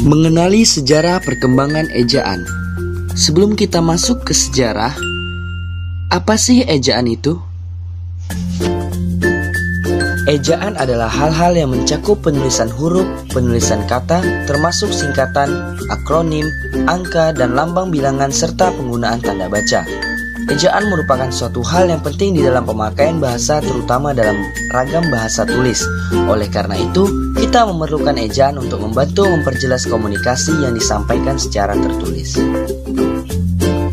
Mengenali sejarah perkembangan ejaan. Sebelum kita masuk ke sejarah, apa sih ejaan itu? Ejaan adalah hal-hal yang mencakup penulisan huruf, penulisan kata, termasuk singkatan, akronim, angka, dan lambang bilangan serta penggunaan tanda baca. Ejaan merupakan suatu hal yang penting di dalam pemakaian bahasa, terutama dalam ragam bahasa tulis. Oleh karena itu, kita memerlukan ejaan untuk membantu memperjelas komunikasi yang disampaikan secara tertulis.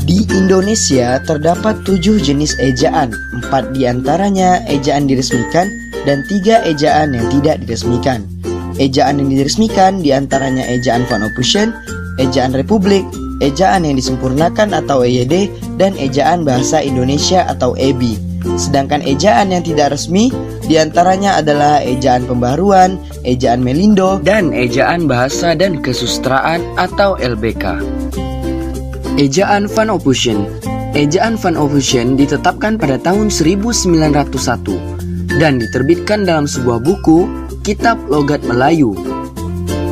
Di Indonesia terdapat 7 jenis ejaan, 4 diantaranya ejaan diresmikan dan 3 ejaan yang tidak diresmikan. Ejaan yang diresmikan diantaranya ejaan Van Ophusen, ejaan Republik, ejaan yang disempurnakan atau EYD, dan ejaan Bahasa Indonesia atau EBI. Sedangkan ejaan yang tidak resmi diantaranya adalah ejaan pembaruan, ejaan Melindo, dan ejaan Bahasa dan Kesusastraan atau LBK. Ejaan Van Ophusen. Ejaan Van Ophusen ditetapkan pada tahun 1901 dan diterbitkan dalam sebuah buku, Kitab Logat Melayu.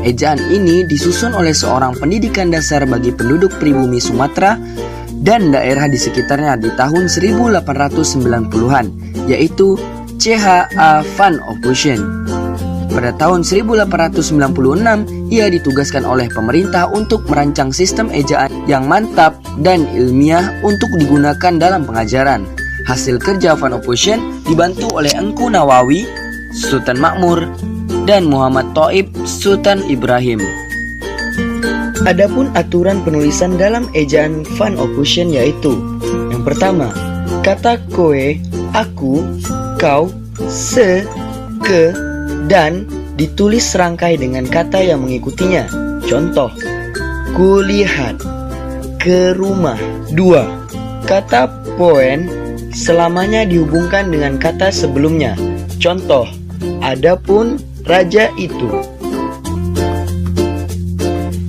Ejaan ini disusun oleh seorang pendidikan dasar bagi penduduk pribumi Sumatera dan daerah di sekitarnya di tahun 1890-an, yaitu C.H.A. Van Ophusen. Pada tahun 1896, ia ditugaskan oleh pemerintah untuk merancang sistem ejaan yang mantap dan ilmiah untuk digunakan dalam pengajaran. Hasil kerja Van Ophusen dibantu oleh Engku Nawawi, Sultan Makmur, dan Muhammad Thaib Sultan Ibrahim. Adapun aturan penulisan dalam ejaan Van Ophusen yaitu: yang pertama, kata kowe, aku, kau, se, ke, dan ditulis serangkai dengan kata yang mengikutinya. Contoh, kulihat, ke rumah. 2. Kata poen selamanya dihubungkan dengan kata sebelumnya. Contoh, adapun raja itu,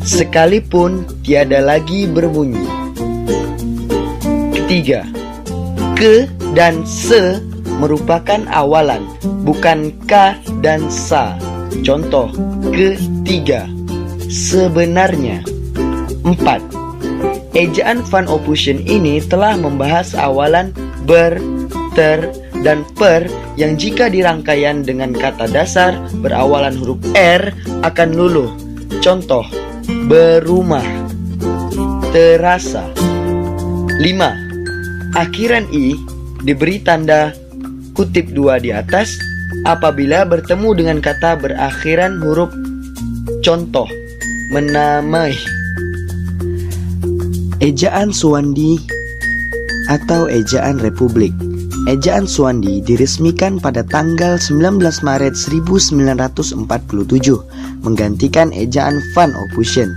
sekalipun tiada lagi berbunyi. Ketiga, ke dan se merupakan awalan, bukan ka dan sa. Contoh, ketiga, sebenarnya. 4. Ejaan Van Ophusen ini telah membahas awalan ber, ter, dan per yang jika dirangkaian dengan kata dasar berawalan huruf R akan luluh. Contoh, berumah, terasa. 5. Akhiran i diberi tanda kutip 2 di atas apabila bertemu dengan kata berakhiran huruf. Contoh, menamai. Ejaan Suwandi atau ejaan Republik. Ejaan Suwandi diresmikan pada tanggal 19 Maret 1947 menggantikan ejaan Van Ophusen.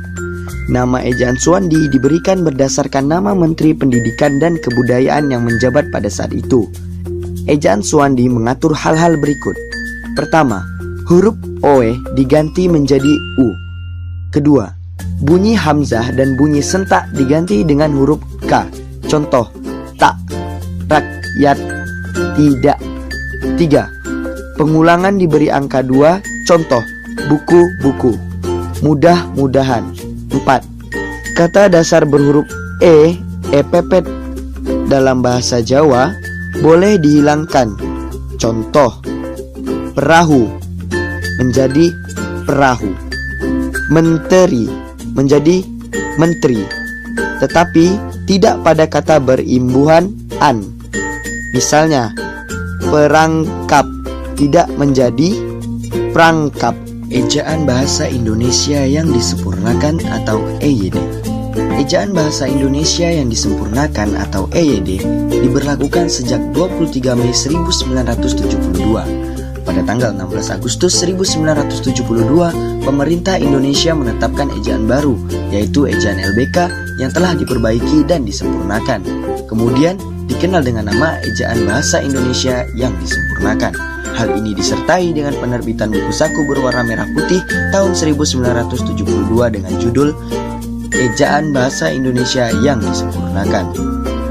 Nama ejaan Suwandi diberikan berdasarkan nama Menteri Pendidikan dan Kebudayaan yang menjabat pada saat itu. Ejaan Suwandi mengatur hal-hal berikut. Pertama, huruf OE diganti menjadi U. Kedua, bunyi hamzah dan bunyi sentak diganti dengan huruf K. Contoh, tak, rakyat, tidak. 3. Pengulangan diberi angka 2. Contoh, buku-buku, mudah-mudahan. 4. Kata dasar berhuruf pepet dalam bahasa Jawa boleh dihilangkan. Contoh, perahu menjadi perahu, menteri menjadi menteri, tetapi tidak pada kata berimbuhan an. Misalnya, perangkap tidak menjadi perangkap. Ejaan Bahasa Indonesia yang disempurnakan atau EYD. Ejaan Bahasa Indonesia yang disempurnakan atau EYD diberlakukan sejak 23 Mei 1972. Pada tanggal 16 Agustus 1972, pemerintah Indonesia menetapkan ejaan baru, yaitu ejaan LBK yang telah diperbaiki dan disempurnakan. Kemudian dikenal dengan nama Ejaan Bahasa Indonesia yang disempurnakan. Hal ini disertai dengan penerbitan buku saku berwarna merah putih tahun 1972 dengan judul Ejaan Bahasa Indonesia yang disempurnakan.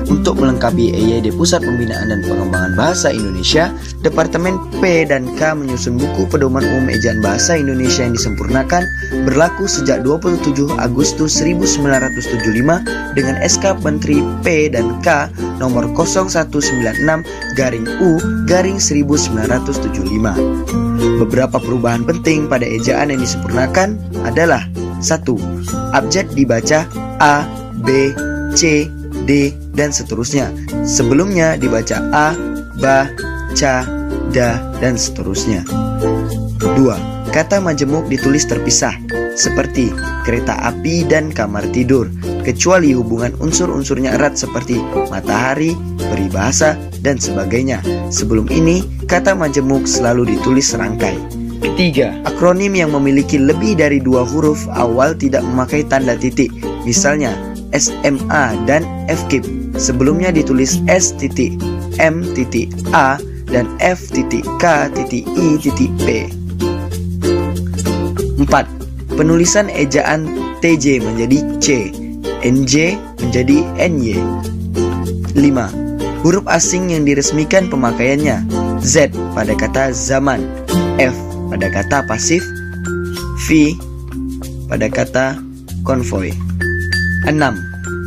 Untuk melengkapi EYD Pusat Pembinaan dan Pengembangan Bahasa Indonesia, Departemen P dan K menyusun buku pedoman umum ejaan bahasa Indonesia yang disempurnakan berlaku sejak 27 Agustus 1975 dengan SK Menteri P dan K nomor 0196-U/1975. Beberapa perubahan penting pada ejaan yang disempurnakan adalah: 1. Abjad dibaca A, B, C, D, dan seterusnya. Sebelumnya dibaca A, Ba, Ca, Da, dan seterusnya. 2. Kata majemuk ditulis terpisah, seperti kereta api dan kamar tidur, kecuali hubungan unsur-unsurnya erat seperti matahari, peribahasa, dan sebagainya. Sebelum ini, kata majemuk selalu ditulis serangkai. 3. Akronim yang memiliki lebih dari 2 huruf awal tidak memakai tanda titik. Misalnya, SMA dan FKIP sebelumnya ditulis S.M.A dan F.K.I.P. 4. Penulisan ejaan TJ menjadi C, NJ menjadi NY. 5. Huruf asing yang diresmikan pemakaiannya: Z pada kata zaman, F pada kata pasif, V pada kata konvoy. 6.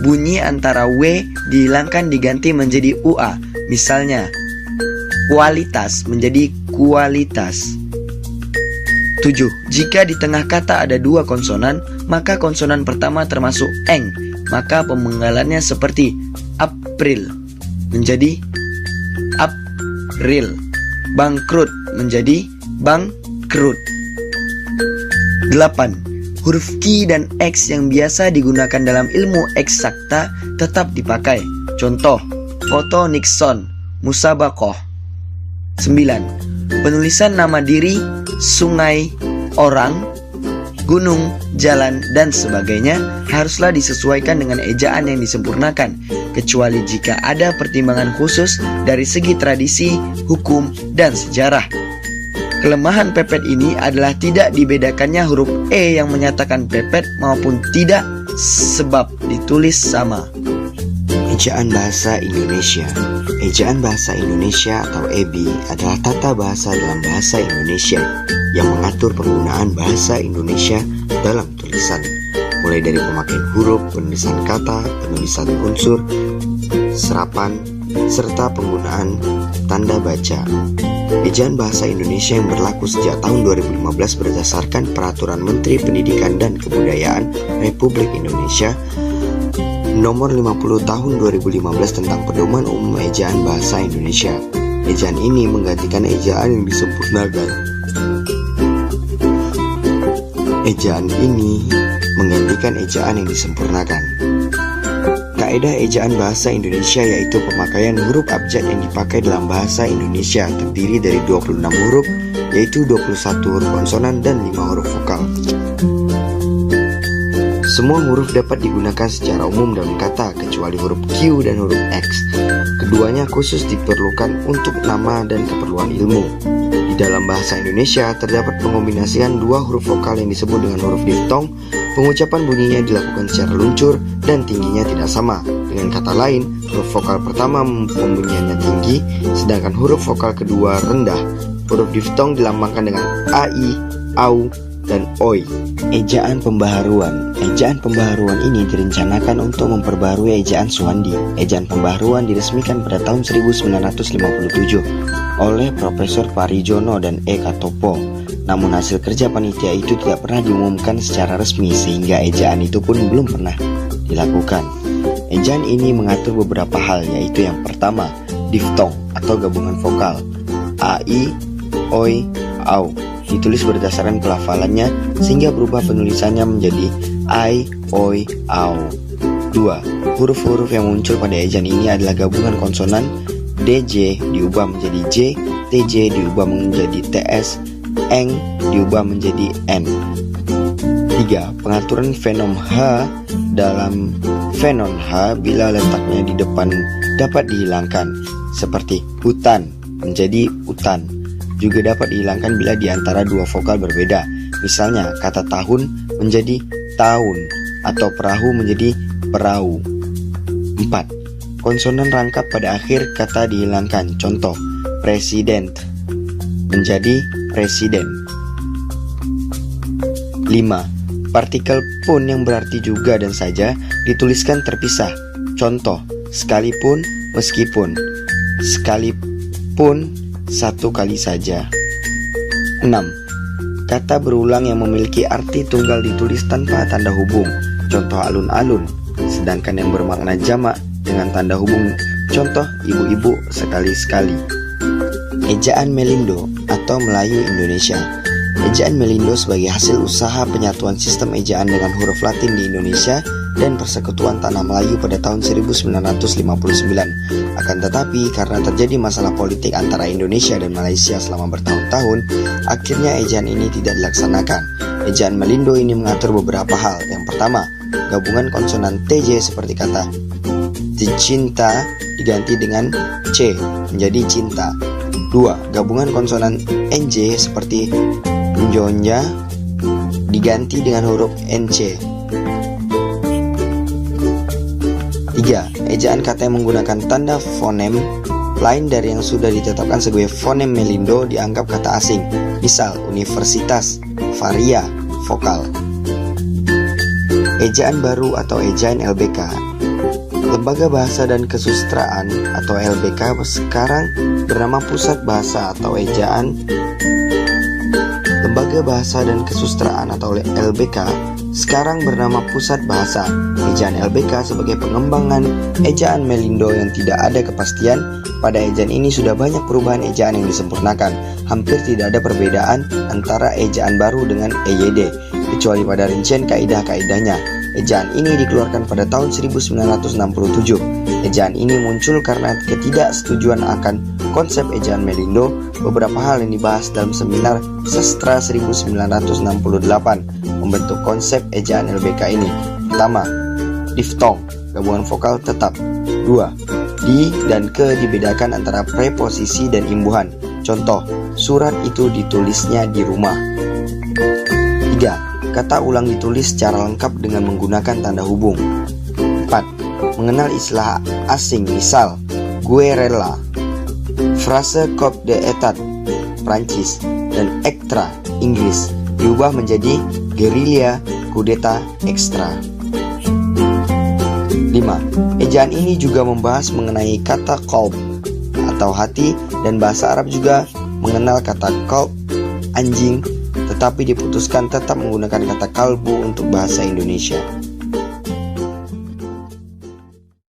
Bunyi antara W dihilangkan diganti menjadi UA. Misalnya, kualitas menjadi kualitas. 7. Jika di tengah kata ada 2 konsonan, maka konsonan pertama termasuk eng, maka pemenggalannya seperti April menjadi April, bangkrut menjadi bangkrut. 8. Huruf Q dan X yang biasa digunakan dalam ilmu eksakta tetap dipakai. Contoh, foto Nixon, musabakoh. 9. Penulisan nama diri, sungai, orang, gunung, jalan, dan sebagainya haruslah disesuaikan dengan ejaan yang disempurnakan, kecuali jika ada pertimbangan khusus dari segi tradisi, hukum, dan sejarah. Kelemahan pepet ini adalah tidak dibedakannya huruf E yang menyatakan pepet maupun tidak, sebab ditulis sama. Ejaan Bahasa Indonesia. Ejaan Bahasa Indonesia atau EBI adalah tata bahasa dalam bahasa Indonesia yang mengatur penggunaan bahasa Indonesia dalam tulisan, mulai dari pemakaian huruf, penulisan kata, penulisan unsur, serapan, serta penggunaan tanda baca. Ejaan Bahasa Indonesia yang berlaku sejak tahun 2015 berdasarkan Peraturan Menteri Pendidikan dan Kebudayaan Republik Indonesia Nomor 50 Tahun 2015 tentang Pedoman Umum Ejaan Bahasa Indonesia. Ejaan ini menggantikan ejaan yang disempurnakan. Ejaan ini menggantikan ejaan yang disempurnakan. Kaedah ejaan bahasa Indonesia yaitu pemakaian huruf abjad yang dipakai dalam bahasa Indonesia terdiri dari 26 huruf, yaitu 21 huruf konsonan dan 5 huruf vokal. Semua huruf dapat digunakan secara umum dalam kata, kecuali huruf Q dan huruf X. Keduanya khusus diperlukan untuk nama dan keperluan ilmu. Di dalam bahasa Indonesia terdapat pengombinasian 2 huruf vokal yang disebut dengan huruf diftong. Pengucapan bunyinya dilakukan secara luncur dan tingginya tidak sama. Dengan kata lain, huruf vokal pertama pembunyiannya tinggi, sedangkan huruf vokal kedua rendah. Huruf diftong dilambangkan dengan AI, AU, dan OI. Ejaan pembaharuan. Ejaan pembaharuan ini direncanakan untuk memperbarui ejaan Suwandi. Ejaan pembaharuan diresmikan pada tahun 1957 oleh Profesor Parijono dan E. Katopo. Namun hasil kerja panitia itu tidak pernah diumumkan secara resmi, sehingga ejaan itu pun belum pernah dilakukan. Ejaan ini mengatur beberapa hal, yaitu yang pertama, diftong atau gabungan vokal. AI, OI, AU ditulis berdasarkan pelafalannya sehingga berubah penulisannya menjadi I, OI, AU. 2. Huruf-huruf yang muncul pada ejaan ini adalah gabungan konsonan. DJ diubah menjadi J, TJ diubah menjadi TS, Eng diubah menjadi N. 3. Pengaturan fenom H dalam fenon H bila letaknya di depan dapat dihilangkan, seperti hutan menjadi utan. Juga dapat dihilangkan bila di antara 2 vokal berbeda. Misalnya kata tahun menjadi tahun atau perahu menjadi perahu. 4. Konsonan rangkap pada akhir kata dihilangkan. Contoh, president menjadi presiden. 5. Partikel pun yang berarti juga dan saja dituliskan terpisah. Contoh, sekalipun, meskipun, sekalipun, satu kali saja. 6. Kata berulang yang memiliki arti tunggal ditulis tanpa tanda hubung. Contoh, alun-alun. Sedangkan yang bermakna jamak dengan tanda hubung. Contoh, ibu-ibu sekali-sekali. Ejaan Melindo atau Melayu Indonesia. Ejaan Melindo sebagai hasil usaha penyatuan sistem ejaan dengan huruf Latin di Indonesia dan Persekutuan Tanah Melayu pada tahun 1959. Akan tetapi, karena terjadi masalah politik antara Indonesia dan Malaysia selama bertahun-tahun, akhirnya ejaan ini tidak dilaksanakan. Ejaan Melindo ini mengatur beberapa hal. Yang pertama, gabungan konsonan TJ seperti kata cinta diganti dengan C menjadi cinta. 2. Gabungan konsonan NJ seperti njonja diganti dengan huruf NC. 3. Ejaan kata yang menggunakan tanda fonem lain dari yang sudah ditetapkan sebagai fonem Melindo dianggap kata asing. Misal, universitas, varia, vokal. Ejaan baru atau ejaan LBK. Lembaga Bahasa dan Kesusastraan atau LBK sekarang bernama Pusat Bahasa atau ejaan. Lembaga Bahasa dan Kesusastraan atau LBK sekarang bernama Pusat Bahasa. Ejaan LBK sebagai pengembangan ejaan Melindo yang tidak ada kepastian. Pada ejaan ini sudah banyak perubahan ejaan yang disempurnakan. Hampir tidak ada perbedaan antara ejaan baru dengan EYD, kecuali pada rincian kaidah-kaidahnya. Ejaan ini dikeluarkan pada tahun 1967. Ejaan ini muncul karena ketidaksetujuan akan konsep ejaan Melindo. Beberapa hal yang dibahas dalam seminar Sastra 1968 membentuk konsep ejaan LBK ini. Pertama, diftong, gabungan vokal tetap. 2. Di dan ke dibedakan antara preposisi dan imbuhan. Contoh, surat itu ditulisnya di rumah. 3. Kata ulang ditulis secara lengkap dengan menggunakan tanda hubung. 4. Mengenal istilah asing, misal gue rela, frase cop de etat Prancis, dan extra Inggris diubah menjadi gerilya kudeta ekstra. 5. Ejaan ini juga membahas mengenai kata qalb atau hati, dan bahasa Arab juga mengenal kata qalb anjing, tetapi diputuskan tetap menggunakan kata kalbu untuk bahasa Indonesia.